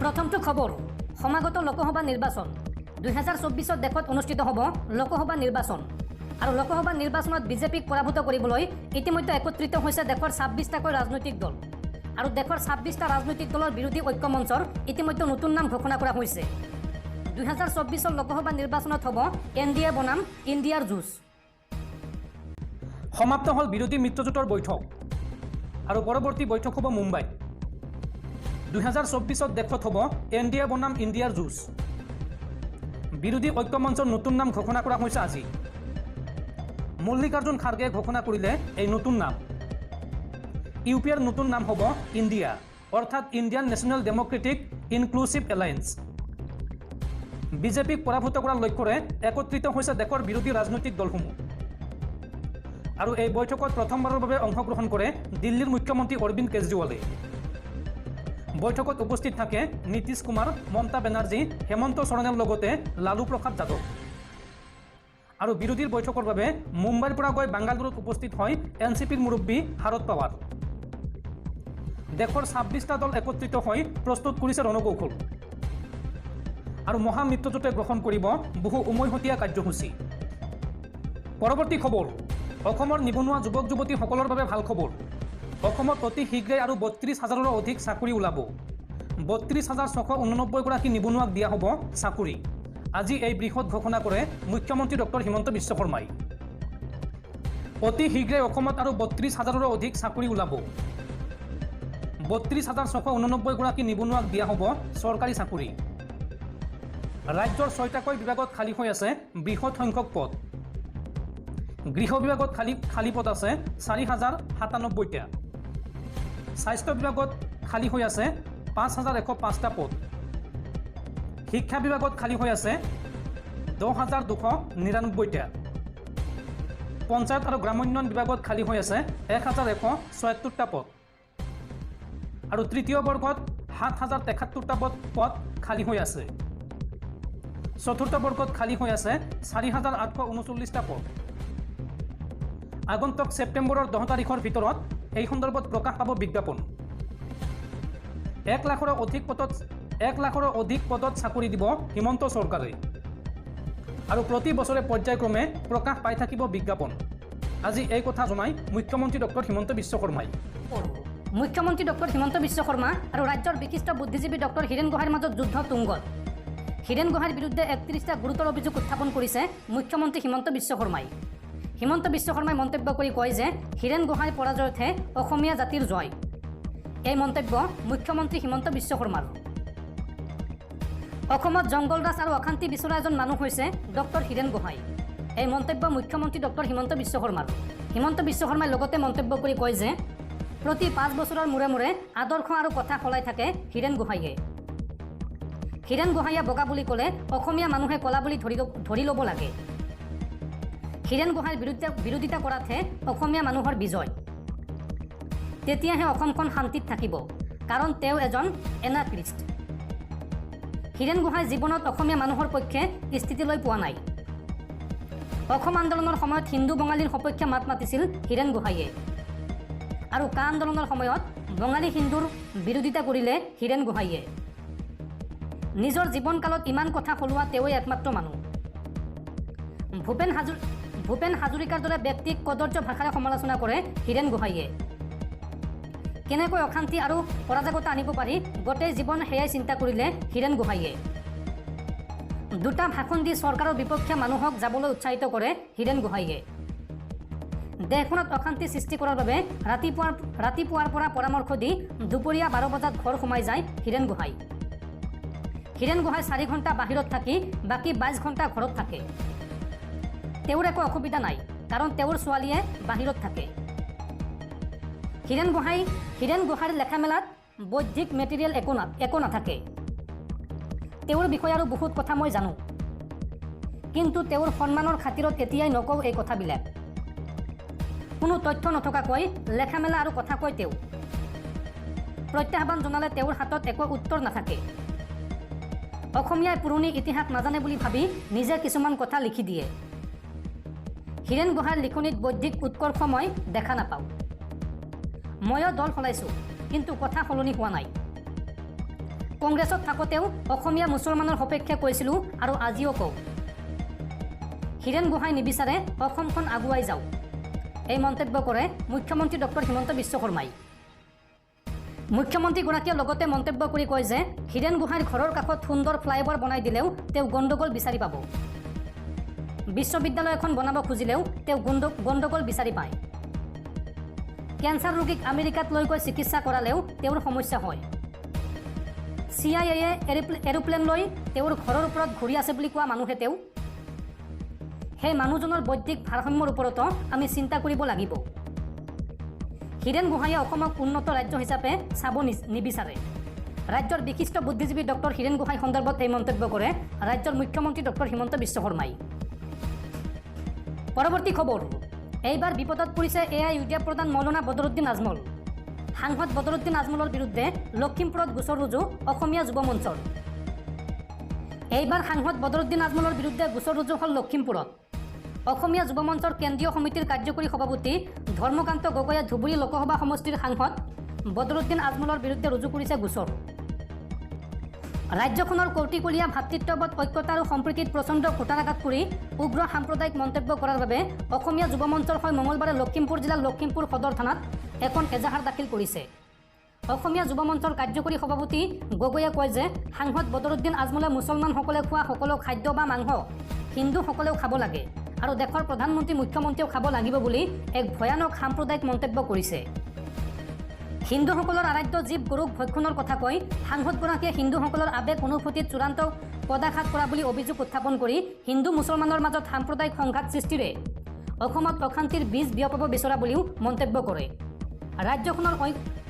প্ৰথমটো খবৰ সমাগত লোকসভা নিৰ্বাচন 2024 দেশত অনুষ্ঠিত হ'ব লোকসভা নিৰ্বাচন আৰু লোকসভা নিৰ্বাচনত বিজেপিক পৰাভূত কৰিবলৈ ইতিমধ্যে একত্ৰিত হৈছে দেশৰ 26টাকৈ ৰাজনৈতিক দল আৰু দেশৰ 26টা ৰাজনৈতিক দলৰ বিৰোধী ঐক্য মঞ্চৰ ইতিমধ্যে নতুন নাম ঘোষণা কৰা হৈছে 2024 লোকসভা নিৰ্বাচনত হ'ব এনডিএ বনাম ইণ্ডিয়াৰ যুঁজ সমাপ্ত হ'ল বিৰোধী মিত্ৰজোঁটৰ বৈঠক আৰু পৰৱৰ্তী বৈঠক হ'ব মুম্বাইত 2024 দেশত হ'ব এনডিএ বনাম ইণ্ডিয়াৰ যুঁজ বিৰোধী ঐক্য মঞ্চৰ নতুন নাম ঘোষণা কৰা হৈছে আজি মল্লিকাৰ্জুন খাৰ্গে ঘোষণা কৰিলে এই নতুন নাম ইউপিৰ নতুন নাম হ'ব ইণ্ডিয়া অৰ্থাৎ Indian national democratic inclusive alliance বিজেপিক পৰাভূত কৰাৰ লক্ষ্যৰে একত্ৰিত হৈছে দেশৰ বিৰোধী ৰাজনৈতিক দলসমূহ আৰু এই বৈঠকত প্ৰথমবাৰৰ বাবে অংশগ্ৰহণ কৰে দিল্লীৰ মুখ্যমন্ত্ৰী অৰবিন্দ কেজৰিৱালে বৈঠকত উপস্থিত থাকে নীতিশ কুমাৰ মমতা বেনাৰ্জী হেমন্ত চৰণেৰ লগতে লালু প্ৰসাদ যাদৱ আৰু বিৰোধীৰ বৈঠকৰ বাবে মুম্বাইৰ পৰা গৈ বাংগালুৰুত উপস্থিত হয় এনচিপিৰ মুৰব্বী শাৰদ পাৱাৰ দেশৰ 26টা দল একত্ৰিত হৈ প্ৰস্তুত কৰিছে ৰণকৌশল আৰু মহামিত্ৰজোঁটে গ্ৰহণ কৰিব বহু উমৈহতীয়া কাৰ্যসূচী পৰৱৰ্তী খবৰ অসমৰ নিবনুৱা যুৱক যুৱতীসকলৰ বাবে ভাল খবৰ অসমত অতি শীঘ্ৰে আৰু 32,000ৰো অধিক চাকৰি ওলাব 32,689 গৰাকী নিবনুৱাক দিয়া হ'ব চাকৰি আজি এই বৃহৎ ঘোষণা কৰে মুখ্যমন্ত্ৰী ডক্টৰ হিমন্ত বিশ্ব শৰ্মাই অতি শীঘ্ৰে অসমত আৰু 32,000ৰো অধিক চাকৰি ওলাব 32,689 গৰাকী নিবনুৱাক দিয়া হ'ব চৰকাৰী চাকৰি ৰাজ্যৰ 6টাকৈ বিভাগত খালী হৈ আছে বৃহৎ সংখ্যক পদ গৃহ বিভাগত খালী পদ আছে 4,097টা স্বাস্থ্য বিভাগত খালী হৈ আছে 5,105টা পদ শিক্ষা বিভাগত খালী হৈ আছে 10,299টা পঞ্চায়ত আৰু গ্ৰামোন্নয়ন বিভাগত খালী হৈ আছে 1,176টা পদ আৰু তৃতীয় বৰ্গত 7,073টা পদ খালী হৈ আছে চতুৰ্থ বৰ্গত খালী হৈ আছে 4,839টা পদ আগন্তুক ছেপ্টেম্বৰৰ 10 তাৰিখৰ ভিতৰত এই সন্দৰ্ভত প্ৰকাশ পাব বিজ্ঞাপন 1 লাখৰো অধিক পদত চাকৰি দিব হিমন্ত চৰকাৰে আৰু প্ৰতি বছৰে পৰ্যায়ক্ৰমে প্ৰকাশ পাই থাকিব বিজ্ঞাপন আজি এই কথা জনাই মুখ্যমন্ত্ৰী ডক্টৰ হিমন্ত বিশ্ব শৰ্মাই মুখ্যমন্ত্ৰী ডক্টৰ হিমন্ত বিশ্ব শৰ্মা আৰু ৰাজ্যৰ বিশিষ্ট বুদ্ধিজীৱী ডক্টৰ হীৰেন গোহাঁইৰ মাজত যুদ্ধ তুংগত হীৰেন গোহাঁইৰ বিৰুদ্ধে 31টা গুৰুতৰ অভিযোগ উত্থাপন কৰিছে মুখ্যমন্ত্ৰী হিমন্ত বিশ্ব শৰ্মাই হিমন্ত বিশ্ব শৰ্মাই মন্তব্য কৰি কয় যে হীৰেন গোহাঁইৰ পৰাজয়তহে অসমীয়া জাতিৰ জয় এই মন্তব্য মুখ্যমন্ত্ৰী হিমন্ত বিশ্ব শৰ্মাৰ অসমত জংগলৰাজ আৰু অশান্তি বিচৰা এজন মানুহ হৈছে ডক্টৰ হীৰেন গোহাঁই এই মন্তব্য মুখ্যমন্ত্ৰী ডক্টৰ হিমন্ত বিশ্ব শৰ্মাৰ হিমন্ত বিশ্ব শৰ্মাই লগতে মন্তব্য কৰি কয় যে প্ৰতি 5 বছৰৰ মূৰে মূৰে আদৰ্শ আৰু কথা সলাই থাকে হীৰেন গোহাঁইয়ে হীৰেন গোহাঁইয়ে বগা বুলি ক'লে অসমীয়া মানুহে কলা বুলি ধৰি ল'ব লাগে হীৰেন গোহাঁইৰ বিৰোধিতা কৰাতহে অসমীয়া মানুহৰ বিজয় তেতিয়াহে অসমখন শান্তিত থাকিব কাৰণ তেওঁ এজন এনাক্ৰিষ্ট হীৰেন গোহাঁই জীৱনত অসমীয়া মানুহৰ পক্ষে স্থিতি লৈ পোৱা নাই অসম আন্দোলনৰ সময়ত হিন্দু বঙালীৰ সপক্ষে মাত মাতিছিল হীৰেন গোহাঁইয়ে আৰু কা আন্দোলনৰ সময়ত বঙালী হিন্দুৰ বিৰোধিতা কৰিলে হীৰেন গোহাঁইয়ে নিজৰ জীৱনকালত ইমান কথা সলোৱা তেওঁই একমাত্ৰ মানুহ ভূপেন হাজৰিকাৰ দৰে ব্যক্তিক কদৰ্য ভাষাৰে সমালোচনা কৰে হীৰেন গোহাঁইয়ে কেনেকৈ অশান্তি আৰু অৰাজকতা আনিব পাৰি গোটেই জীৱন সেয়াই চিন্তা কৰিলে হীৰেন গোহাঁইয়ে দুটা ভাষণ দি চৰকাৰৰ বিপক্ষে মানুহক যাবলৈ উৎসাহিত কৰে হীৰেন গোহাঁইয়ে দেশখনত অশান্তি সৃষ্টি কৰাৰ বাবে ৰাতিপুৱাৰ পৰা পৰামৰ্শ দি দুপৰীয়া 12 বজাত ঘৰ সোমাই যায় হীৰেন গোহাঁই 4 ঘণ্টা বাহিৰত থাকি বাকী 22 ঘণ্টা ঘৰত থাকে তেওঁৰ একো অসুবিধা নাই কাৰণ তেওঁৰ ছোৱালীয়ে বাহিৰত থাকে হীৰেন গোহাঁইৰ লেখা মেলাত বৌদ্ধিক মেটেৰিয়েল একো নাথাকে তেওঁৰ বিষয়ে আৰু বহুত কথা মই জানো কিন্তু তেওঁৰ সন্মানৰ খাতিৰত এতিয়াই নকওঁ এই কথাবিলাক কোনো তথ্য নথকাকৈ লেখা মেলা আৰু কথা কয় তেওঁ প্ৰত্যাহ্বান জনালে তেওঁৰ হাতত একো উত্তৰ নাথাকে অসমীয়াই পুৰণি ইতিহাস নাজানে বুলি ভাবি নিজে কিছুমান কথা লিখি দিয়ে হীৰেন গোহাঁইৰ লিখনিত বৌদ্ধিক উৎকৰ্ষ মই দেখা নাপাওঁ ময়ো দল সলাইছোঁ কিন্তু কথা সলনি হোৱা নাই কংগ্ৰেছত থাকোঁতেও অসমীয়া মুছলমানৰ সপক্ষে কৈছিলোঁ আৰু আজিও কওঁ। হীৰেন গোহাঁই নিবিচাৰে অসমখন আগুৱাই যাওক। এই মন্তব্য কৰে মুখ্যমন্ত্ৰী ডক্টৰ হিমন্ত বিশ্ব শৰ্মাই। মুখ্যমন্ত্ৰীগৰাকীয়ে লগতে মন্তব্য কৰি কয় যে হীৰেন গোহাঁইৰ ঘৰৰ কাষত সুন্দৰ ফ্লাইঅভাৰ বনাই দিলেও তেওঁ গণ্ডগোল বিচাৰি পাব। বিশ্ববিদ্যালয় এখন বনাব খুজিলেও তেওঁ গণ্ডগোল বিচাৰি পায়। কেঞ্চাৰ ৰোগীক আমেৰিকাত লৈ গৈ চিকিৎসা কৰালেও তেওঁৰ সমস্যা হয়। CIA এৰোপ্লেন লৈ তেওঁৰ ঘৰৰ ওপৰত ঘূৰি আছে বুলি কোৱা মানুহে তেওঁ। সেই মানুহজনৰ বৈদিক ভাৰসাম্যৰ ওপৰতো আমি চিন্তা কৰিব লাগিব। হীৰেন গোহাঁইয়ে অসমক উন্নত ৰাজ্য হিচাপে চাব নিবিচাৰে। ৰাজ্যৰ বিশিষ্ট বুদ্ধিজীৱী ডক্টৰ হীৰেন গোহাঁই সন্দৰ্ভত এই মন্তব্য কৰে ৰাজ্যৰ মুখ্যমন্ত্ৰী ডক্টৰ হিমন্ত বিশ্ব শৰ্মাই। পৰৱৰ্তী খবৰ, এইবাৰ বিপদত পৰিছে AIUDF প্ৰধান মৌলানা বদৰুদ্দিন আজমল। সাংসদ বদৰুদ্দিন আজমলৰ বিৰুদ্ধে লখিমপুৰত গোচৰ ৰুজু অসমীয়া যুৱ মঞ্চৰ। এইবাৰ সাংসদ বদৰুদ্দিন আজমলৰ বিৰুদ্ধে গোচৰ ৰুজু হ'ল লখিমপুৰত। অসমীয়া যুৱ মঞ্চৰ কেন্দ্ৰীয় সমিতিৰ কাৰ্যকৰী সভাপতি ধৰ্মকান্ত গগৈয়ে ধুবুৰী লোকসভা সমষ্টিৰ সাংসদ বদৰুদ্দিন আজমলৰ বিৰুদ্ধে ৰুজু কৰিছে গোচৰ। ৰাজ্যখনৰ কৌটিকলীয়া ভাতৃত্ববোধ ঐক্যতা আৰু সম্প্ৰীতিত প্ৰচণ্ড কুটাৰাঘাত কৰি উগ্ৰ সাম্প্ৰদায়িক মন্তব্য কৰাৰ বাবে অসমীয়া যুৱ মঞ্চৰ হৈ মঙলবাৰে লখিমপুৰ জিলাৰ লখিমপুৰ সদৰ থানাত এখন এজাহাৰ দাখিল কৰিছে। অসমীয়া যুৱ মঞ্চৰ কাৰ্যকৰী সভাপতি গগৈয়ে কয় যে সাংসদ বদৰুদ্দিন আজমলে মুছলমানসকলে খোৱা সকলো খাদ্য বা মাংস হিন্দুসকলেও খাব লাগে আৰু দেশৰ প্ৰধানমন্ত্ৰী মুখ্যমন্ত্ৰীয়েও খাব লাগিব বুলি এক ভয়ানক সাম্প্ৰদায়িক মন্তব্য কৰিছে। হিন্দুসকলৰ আৰাধ্য জীৱ গৰুক ভক্ষণৰ কথা কৈ সাংসদগৰাকীয়ে হিন্দুসকলৰ আৱেগ অনুভূতিত চূড়ান্ত পদাঘাত কৰা বুলি অভিযোগ উত্থাপন কৰি হিন্দু মুছলমানৰ মাজত সাম্প্ৰদায়িক সংঘাত সৃষ্টিৰে অসমত অশান্তিৰ বীজ বিয়পাব বিচৰা বুলিও মন্তব্য কৰে। ৰাজ্যখনৰ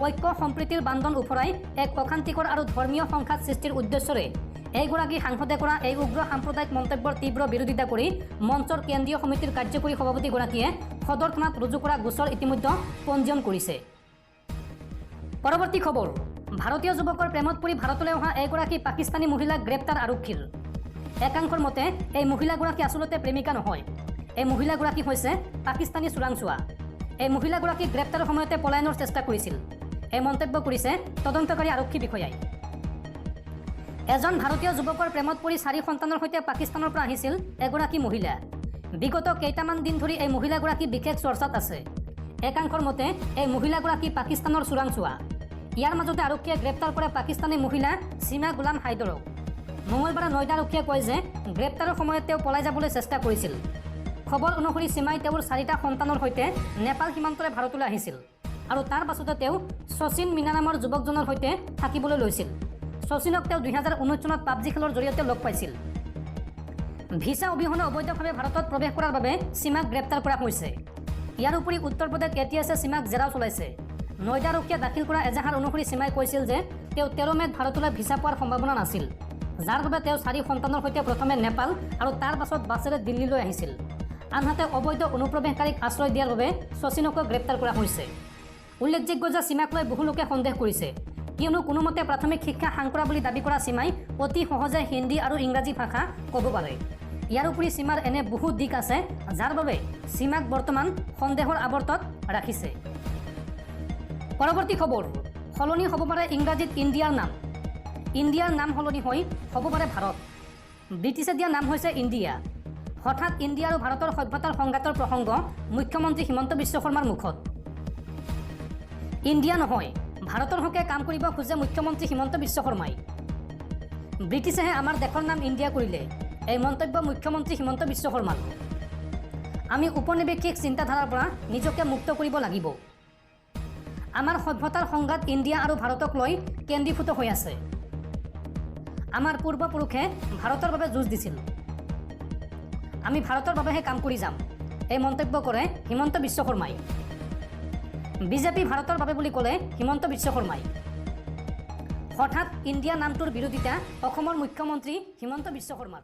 ঐক্য সম্প্ৰীতিৰ বান্ধন উফৰাই এক অশান্তিকৰ আৰু ধৰ্মীয় সংঘাত সৃষ্টিৰ উদ্দেশ্যৰে এইগৰাকী সাংসদে কৰা এই উগ্ৰ সাম্প্ৰদায়িক মন্তব্যৰ তীব্ৰ বিৰোধিতা কৰি মঞ্চৰ কেন্দ্ৰীয় সমিতিৰ কাৰ্যকৰী সভাপতিগৰাকীয়ে সদৰ থানাত ৰুজু কৰা গোচৰ ইতিমধ্যে পঞ্জীয়ন কৰিছে। পৰৱৰ্তী খবৰ, ভাৰতীয় যুৱকৰ প্ৰেমত পৰি ভাৰতলৈ অহা এগৰাকী পাকিস্তানী মহিলাক গ্ৰেপ্তাৰ আৰক্ষীৰ। একাংশৰ মতে এই মহিলাগৰাকী আচলতে প্ৰেমিকা নহয়। এই মহিলাগৰাকী হৈছে পাকিস্তানী চোৰাংচোৱা। এই মহিলাগৰাকীক গ্ৰেপ্তাৰৰ সময়তে পলায়নৰ চেষ্টা কৰিছিল। এই মন্তব্য কৰিছে তদন্তকাৰী আৰক্ষী বিষয়াই। এজন ভাৰতীয় যুৱকৰ প্ৰেমত পৰি 4 সন্তানৰ সৈতে পাকিস্তানৰ পৰা আহিছিল এগৰাকী মহিলা। বিগত কেইটামান দিন ধৰি এই মহিলাগৰাকী বিশেষ চৰ্চাত আছে। একাংশৰ মতে এই মহিলাগৰাকী পাকিস্তানৰ চোৰাংচোৱা। ইয়াৰ মাজতে আৰক্ষীয়ে গ্ৰেপ্তাৰ কৰে পাকিস্তানী মহিলা সীমা গোলাম হাইদৰক। মঙলবাৰে নয়ডা আৰক্ষীয়ে কয় যে গ্ৰেপ্তাৰৰ সময়ত তেওঁ পলাই যাবলৈ চেষ্টা কৰিছিল। খবৰ অনুসৰি সীমাই তেওঁৰ 4টা সন্তানৰ সৈতে নেপাল সীমান্তৰে ভাৰতলৈ আহিছিল আৰু তাৰ পাছতে তেওঁ শচীন মীনা নামৰ যুৱকজনৰ সৈতে থাকিবলৈ লৈছিল। শচীনক তেওঁ 2019 চনত পাবজি খেলৰ জৰিয়তে লগ পাইছিল। ভিছা অবিহনে অবৈধভাৱে ভাৰতত প্ৰৱেশ কৰাৰ বাবে সীমাক গ্ৰেপ্তাৰ কৰা হৈছে। ইয়াৰ উপৰি উত্তৰ প্ৰদেশ ATS সীমাক জেৰাও চলাইছে। নয়ডা আৰক্ষীয়ে দাখিল কৰা এজাহাৰ অনুসৰি সীমাই কৈছিল যে তেওঁ 13 মে'ত ভাৰতলৈ ভিছা পোৱাৰ সম্ভাৱনা নাছিল, যাৰ বাবে তেওঁ 4 সন্তানৰ সৈতে প্ৰথমে নেপাল আৰু তাৰ পাছত বাছেৰে দিল্লীলৈ আহিছিল। আনহাতে অবৈধ অনুপ্ৰৱেশকাৰীক আশ্ৰয় দিয়াৰ বাবে শচীনকো গ্ৰেপ্তাৰ কৰা হৈছে। উল্লেখযোগ্য যে সীমাক লৈ বহু লোকে সন্দেহ কৰিছে, কিয়নো কোনোমতে প্ৰাথমিক শিক্ষা সাংকৰা বুলি দাবী কৰা সীমাই অতি সহজে হিন্দী আৰু ইংৰাজী ভাষা ক'ব পাৰে। ইয়াৰ উপৰি সীমাৰ এনে বহু দিশ আছে যাৰ বাবে সীমাক বৰ্তমান সন্দেহৰ আৱৰ্তত ৰাখিছে। পৰৱৰ্তী খবৰ, সলনি হ'ব পাৰে ইংৰাজীত ইণ্ডিয়াৰ নাম। ইণ্ডিয়াৰ নাম সলনি হৈ হ'ব পাৰে ভাৰত। ব্ৰিটিছে দিয়া নাম হৈছে ইণ্ডিয়া। হঠাৎ ইণ্ডিয়া আৰু ভাৰতৰ সভ্যতাৰ সংঘাতৰ প্ৰসংগ মুখ্যমন্ত্ৰী হিমন্ত বিশ্ব শৰ্মাৰ মুখত। ইণ্ডিয়া নহয়, ভাৰতৰ হকে কাম কৰিব খোজে মুখ্যমন্ত্ৰী হিমন্ত বিশ্ব শৰ্মাই। ব্ৰিটিছেহে আমাৰ দেশৰ নাম ইণ্ডিয়া কৰিলে, এই মন্তব্য মুখ্যমন্ত্ৰী হিমন্ত বিশ্ব শৰ্মাৰ। আমি উপনিৱেশিক চিন্তাধাৰাৰ পৰা নিজকে মুক্ত কৰিব লাগিব। আমাৰ সভ্যতাৰ সংঘাত ইণ্ডিয়া আৰু ভাৰতক লৈ কেন্দ্ৰীভূত হৈ আছে। আমাৰ পূৰ্বপুৰুষে ভাৰতৰ বাবে যুঁজ দিছিল। আমি ভাৰতৰ বাবেহে কাম কৰি যাম, এই মন্তব্য কৰে হিমন্ত বিশ্ব শৰ্মাই। বিজেপি ভাৰতৰ বাবে বুলি ক'লে হিমন্ত বিশ্ব শৰ্মাই। হঠাৎ ইণ্ডিয়া নামটোৰ বিৰোধিতা অসমৰ মুখ্যমন্ত্ৰী হিমন্ত বিশ্ব শৰ্মাৰ।